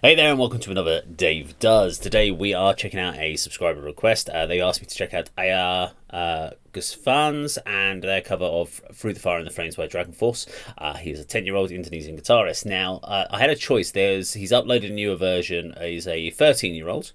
Hey there and welcome to another Dave Does. Today we are checking out a subscriber request. They asked me to check out Ayu Gusfanz and their cover of Through the Fire and the Flames by Dragonforce. He's a 10-year-old Indonesian guitarist. Now, I had a choice. He's uploaded a newer version. He's a 13-year-old.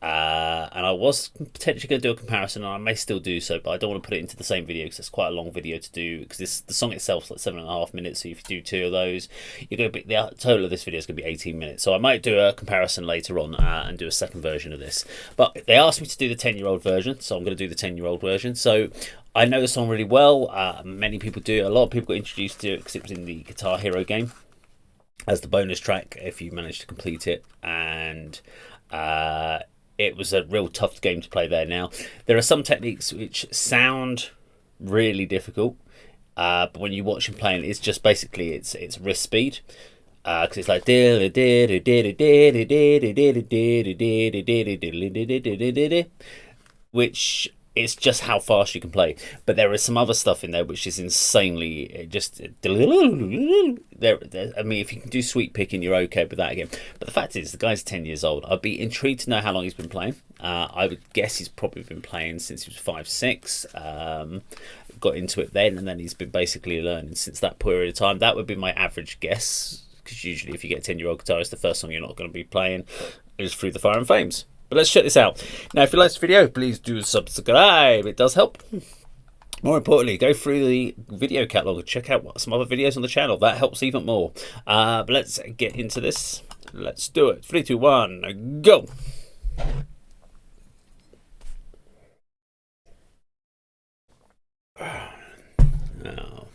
And I was potentially going to do a comparison, and I may still do so, but I don't want to put it into the same video because it's quite a long video to do. Because the song itself is like 7.5 minutes, so if you do two of those, you're going to be the total of this video is going to be 18 minutes. So I might do a comparison later on and do a second version of this. But they asked me to do the 10-year-old version, so I'm going to do the 10-year-old version. So I know the song really well. Many people do. A lot of people got introduced to it because it was in the Guitar Hero game as the bonus track if you managed to complete it, and it was a real tough game to play there. Now, there are some techniques which sound really difficult, but when you watch him playing, it's just basically it's wrist speed, because it's like which it's just how fast you can play. But there is some other stuff in there which is insanely just there. I mean, if you can do sweep picking, you're okay with that again. But the fact is, the guy's 10 years old. I'd be intrigued to know how long he's been playing. I would guess he's probably been playing since he was 5, 6. Got into it then, and then he's been basically learning since that period of time. That would be my average guess, because usually if you get a 10-year-old guitarist, the first song you're not going to be playing is Through the Fire and Flames. But let's check this out. Now, if you like this video, please do subscribe. It does help. More importantly, go through the video catalogue and check out some other videos on the channel. That helps even more. But let's get into this. Let's do it. 3, 2, 1, go. Now.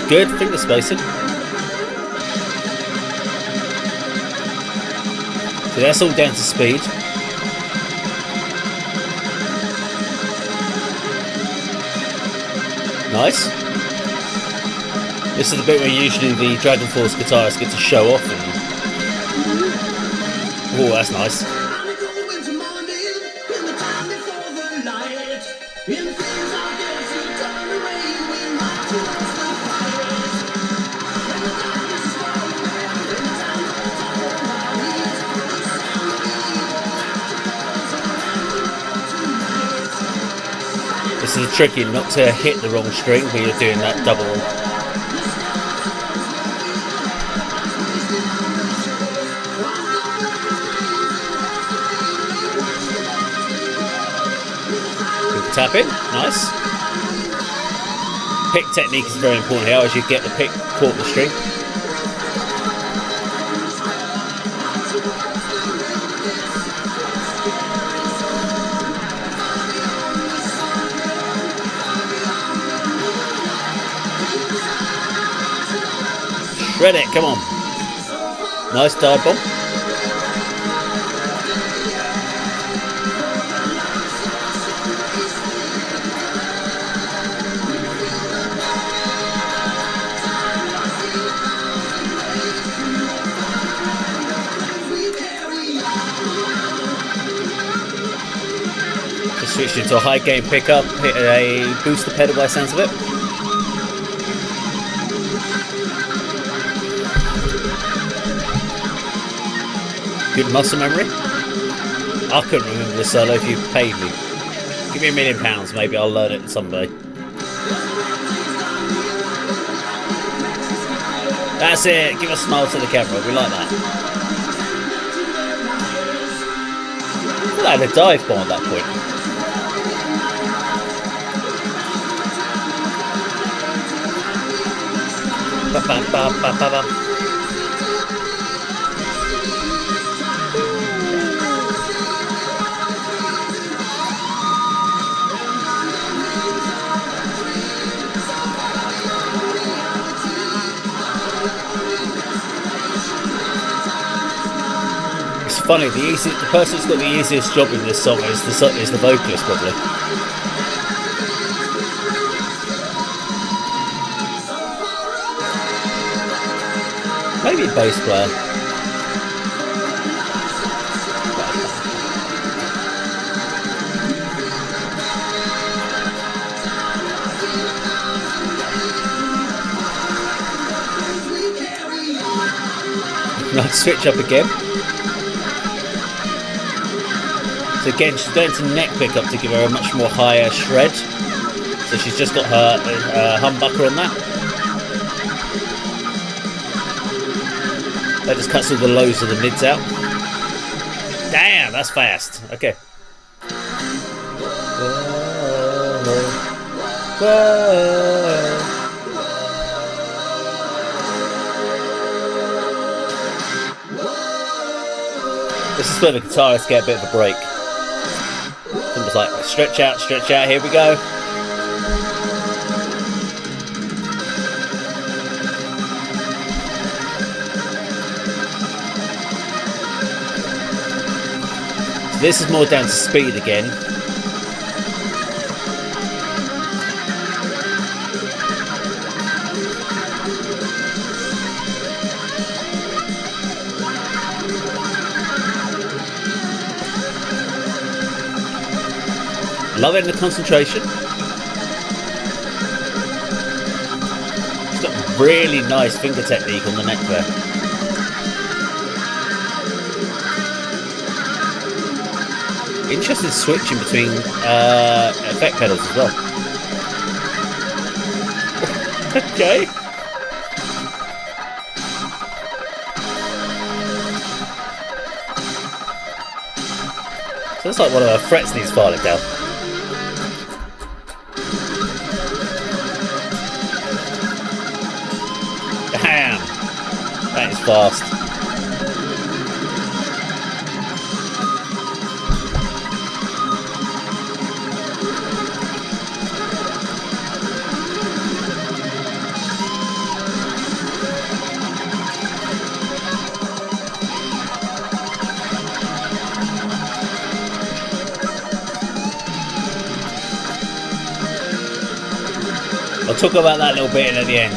Good finger spacing. So that's all down to speed. Nice. This is the bit where usually the Dragonforce guitarists get to show off. Oh, that's nice. This is tricky not to hit the wrong string when you're doing that double. Good tapping, nice. Pick technique is very important here as you get the pick caught the string. Shred it, come on. Nice dive bomb. Just switched into a high gain pickup, hit a booster pedal by the sounds of it. Good muscle memory. I couldn't remember the solo if you paid me. Give me £1 million, maybe I'll learn it someday. That's it. Give a smile to the camera. We like that. I had a dive bomb at that point. Ba -ba -ba -ba -ba -ba. Funny, the person who's got the easiest job in this song is the vocalist, probably. Maybe a bass player. I'll switch up again. So again, she's going to neck pickup to give her a much more higher shred. So she's just got her humbucker on that. That just cuts all the lows of the mids out. Damn, that's fast. Okay. This is where the guitarists get a bit of a break. It's like stretch out, here we go. So this is more down to speed again. Loving the concentration. She's got really nice finger technique on the neck there. Interesting switching between effect pedals as well. Okay. So it's like one of her frets needs filing down. Damn! That is fast. I'll talk about that a little bit at the end.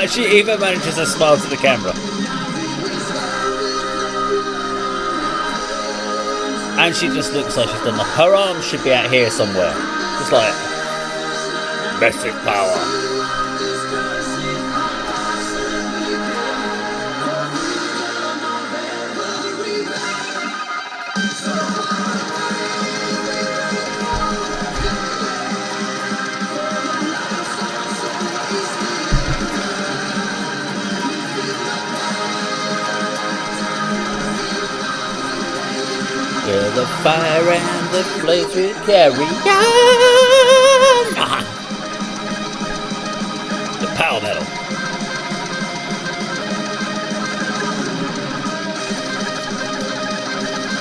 She even manages to smile to the camera. And she just looks like she's done that. Her arms should be out here somewhere. Just like massive power. Yeah, the fire and the flames will carry on. The power metal.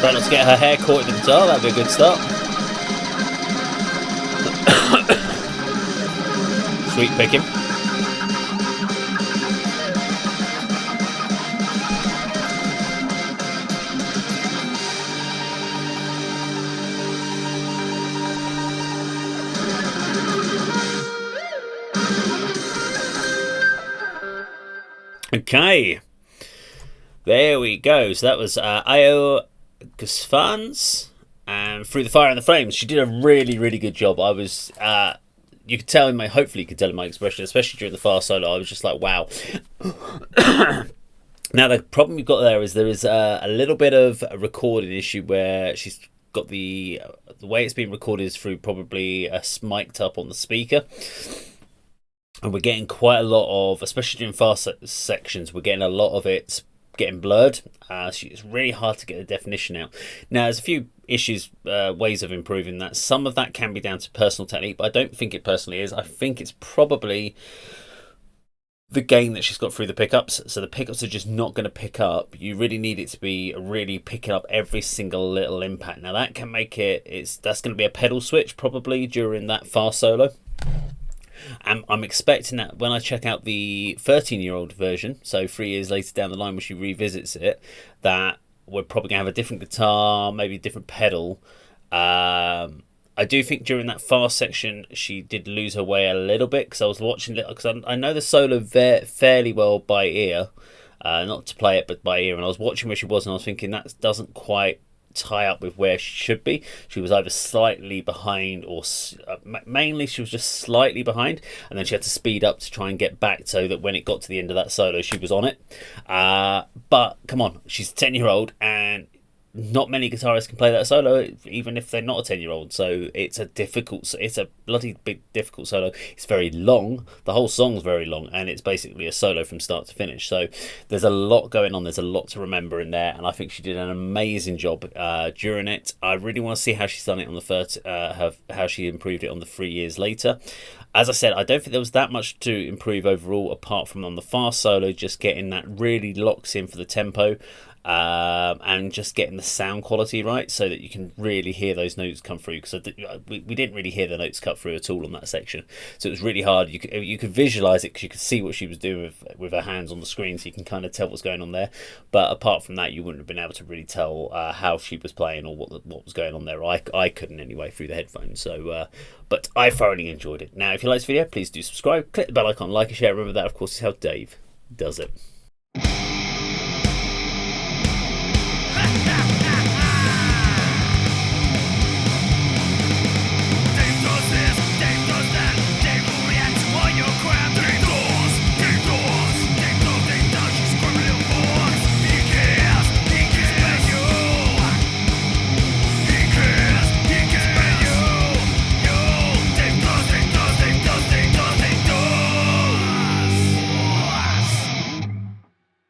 Try not to get her hair caught in the guitar, that'd be a good start. Sweet picking. Okay, there we go. So that was Ayu Gusfanz and Through the Fire and the Flames. She did a really, really good job. I was, you could tell in my, hopefully you could tell in my expression, especially during the fast solo, I was just like, wow. Now the problem you've got there is a little bit of a recording issue where she's got the way it's being recorded is through probably a mic'd up on the speaker. And we're getting quite a lot of, especially during fast sections, we're getting a lot of it getting blurred. So it's really hard to get the definition out. Now, there's a few issues, ways of improving that. Some of that can be down to personal technique, but I don't think it personally is. I think it's probably the gain that she's got through the pickups. So the pickups are just not going to pick up. You really need it to be really picking up every single little impact. Now that can make that's going to be a pedal switch probably during that fast solo. And I'm expecting that when I check out the 13-year-old version, so 3 years later down the line when she revisits it, that we're probably going to have a different guitar, maybe a different pedal. I do think during that fast section she did lose her way a little bit, because I was watching it, because I know the solo fairly well by ear, not to play it but by ear, and I was watching where she was and I was thinking that doesn't quite tie up with where she should be. She was either slightly behind or mainly she was just slightly behind, and then she had to speed up to try and get back so that when it got to the end of that solo she was on it. But come on, she's a 10-year-old and not many guitarists can play that solo, even if they're not a 10-year-old. So it's a bloody big difficult solo. It's very long. The whole song's very long, and it's basically a solo from start to finish. So there's a lot going on. There's a lot to remember in there, and I think she did an amazing job during it. I really want to see how she's done it on the first, how she improved it on the 3 years later. As I said, I don't think there was that much to improve overall, apart from on the fast solo, just getting that really locks in for the tempo. And just getting the sound quality right so that you can really hear those notes come through, because we didn't really hear the notes cut through at all on that section, so it was really hard. You could visualize it because you could see what she was doing with her hands on the screen, so you can kind of tell what's going on there, but apart from that you wouldn't have been able to really tell how she was playing or what was going on there. I couldn't anyway through the headphones. So but I thoroughly enjoyed it. Now if you like this video, please do subscribe, click the bell icon, like and share. Remember that of course is how Dave does it.